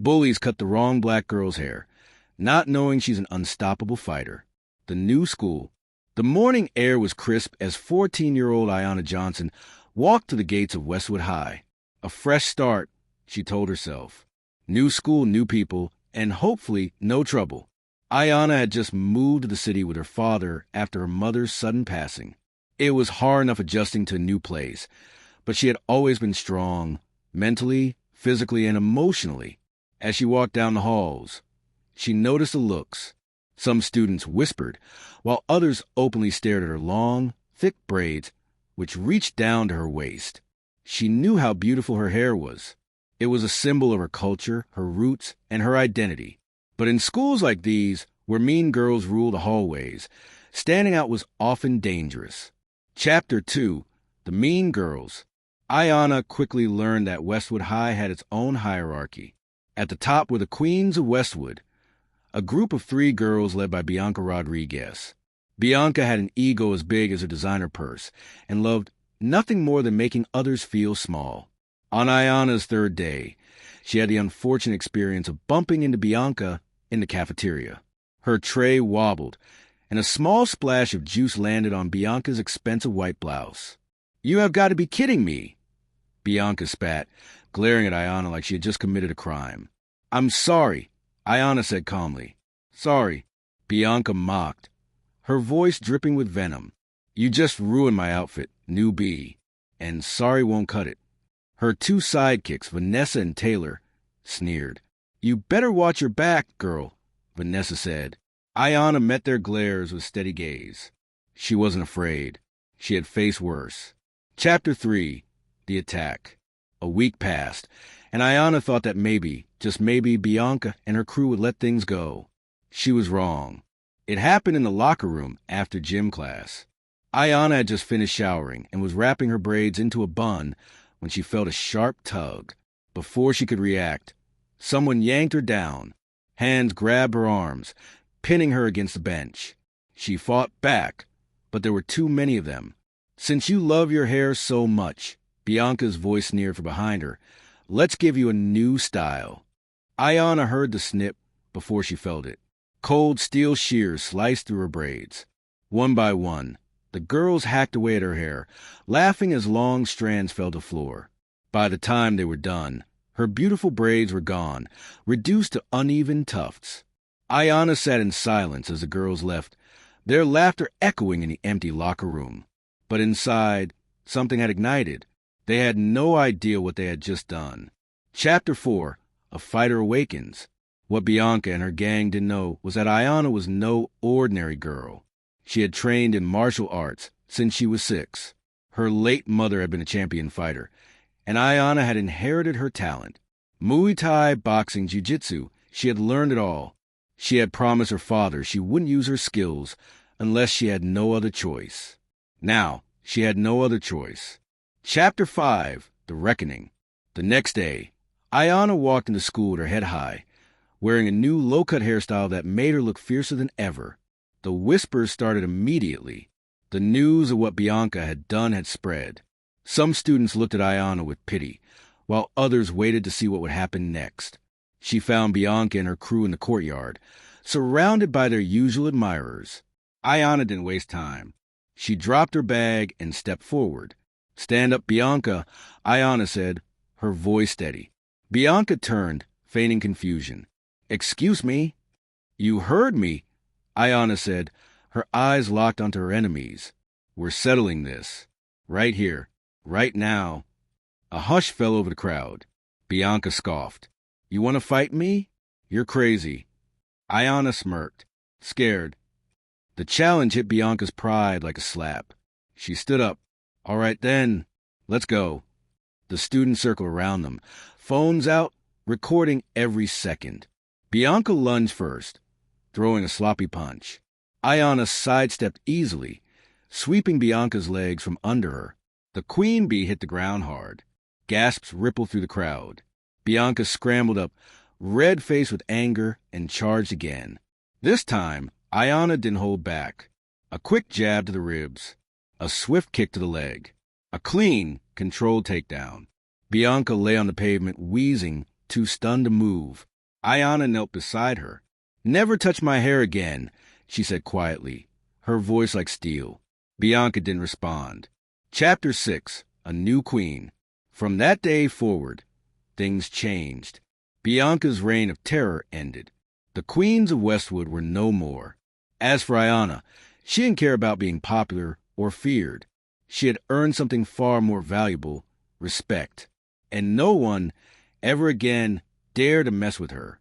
Bullies cut the wrong black girl's hair, not knowing she's an unstoppable fighter. The new school. The morning air was crisp as 14-year-old Ayana Johnson walked to the gates of Westwood High. A fresh start, she told herself. New school, new people, and hopefully no trouble. Ayana had just moved to the city with her father after her mother's sudden passing. It was hard enough adjusting to a new place, but she had always been strong, mentally, physically, and emotionally. As she walked down the halls, she noticed the looks. Some students whispered, while others openly stared at her long, thick braids, which reached down to her waist. She knew how beautiful her hair was. It was a symbol of her culture, her roots, and her identity. But in schools like these, where mean girls rule the hallways, standing out was often dangerous. Chapter 2. The Mean Girls. Ayana quickly learned that Westwood High had its own hierarchy. At the top were the Queens of Westwood, a group of 3 girls led by Bianca Rodriguez. Bianca had an ego as big as her designer purse and loved nothing more than making others feel small. On Ayana's 3rd day, she had the unfortunate experience of bumping into Bianca in the cafeteria. Her tray wobbled, and a small splash of juice landed on Bianca's expensive white blouse. "You have got to be kidding me," Bianca spat, glaring at Ayana like she had just committed a crime. "I'm sorry," Ayana said calmly. "Sorry," Bianca mocked, her voice dripping with venom. "You just ruined my outfit, new B, and sorry won't cut it." Her 2 sidekicks, Vanessa and Taylor, sneered. "You better watch your back, girl," Vanessa said. Ayana met their glares with steady gaze. She wasn't afraid. She had faced worse. Chapter 3. The Attack. A week passed, and Ayana thought that maybe, just maybe, Bianca and her crew would let things go. She was wrong. It happened in the locker room after gym class. Ayana had just finished showering and was wrapping her braids into a bun when she felt a sharp tug. Before she could react, someone yanked her down. Hands grabbed her arms, pinning her against the bench. She fought back, but there were too many of them. "Since you love your hair so much," Bianca's voice sneered from behind her, "let's give you a new style." Ayana heard the snip before she felt it. Cold steel shears sliced through her braids. One by one, the girls hacked away at her hair, laughing as long strands fell to the floor. By the time they were done, her beautiful braids were gone, reduced to uneven tufts. Ayana sat in silence as the girls left, their laughter echoing in the empty locker room. But inside, something had ignited. They had no idea what they had just done. Chapter 4. A Fighter Awakens. What Bianca and her gang didn't know was that Ayana was no ordinary girl. She had trained in martial arts since she was 6. Her late mother had been a champion fighter, and Ayana had inherited her talent. Muay Thai, boxing, jiu-jitsu, she had learned it all. She had promised her father she wouldn't use her skills unless she had no other choice. Now, she had no other choice. Chapter 5. The Reckoning. The next day, Ayana walked into school with her head high, wearing a new low-cut hairstyle that made her look fiercer than ever. The whispers started immediately. The news of what Bianca had done had spread. Some students looked at Ayana with pity, while others waited to see what would happen next. She found Bianca and her crew in the courtyard, surrounded by their usual admirers. Ayana didn't waste time. She dropped her bag and stepped forward. "Stand up, Bianca," Ayana said, her voice steady. Bianca turned, feigning confusion. "Excuse me." "You heard me," Ayana said, her eyes locked onto her enemies. "We're settling this. Right here. Right now." A hush fell over the crowd. Bianca scoffed. "You want to fight me? You're crazy." Ayana smirked, scared. The challenge hit Bianca's pride like a slap. She stood up. "All right then, let's go." The students circled around them, phones out, recording every second. Bianca lunged first, throwing a sloppy punch. Ayana sidestepped easily, sweeping Bianca's legs from under her. The queen bee hit the ground hard. Gasps rippled through the crowd. Bianca scrambled up, red-faced with anger, and charged again. This time, Ayana didn't hold back. A quick jab to the ribs. A swift kick to the leg. A clean, controlled takedown. Bianca lay on the pavement, wheezing, too stunned to move. Ayana knelt beside her. "Never touch my hair again," she said quietly, her voice like steel. Bianca didn't respond. Chapter 6. A New Queen. From that day forward, things changed. Bianca's reign of terror ended. The queens of Westwood were no more. As for Ayana, she didn't care about being popular or feared. She had earned something far more valuable, respect. And no one ever again dared to mess with her.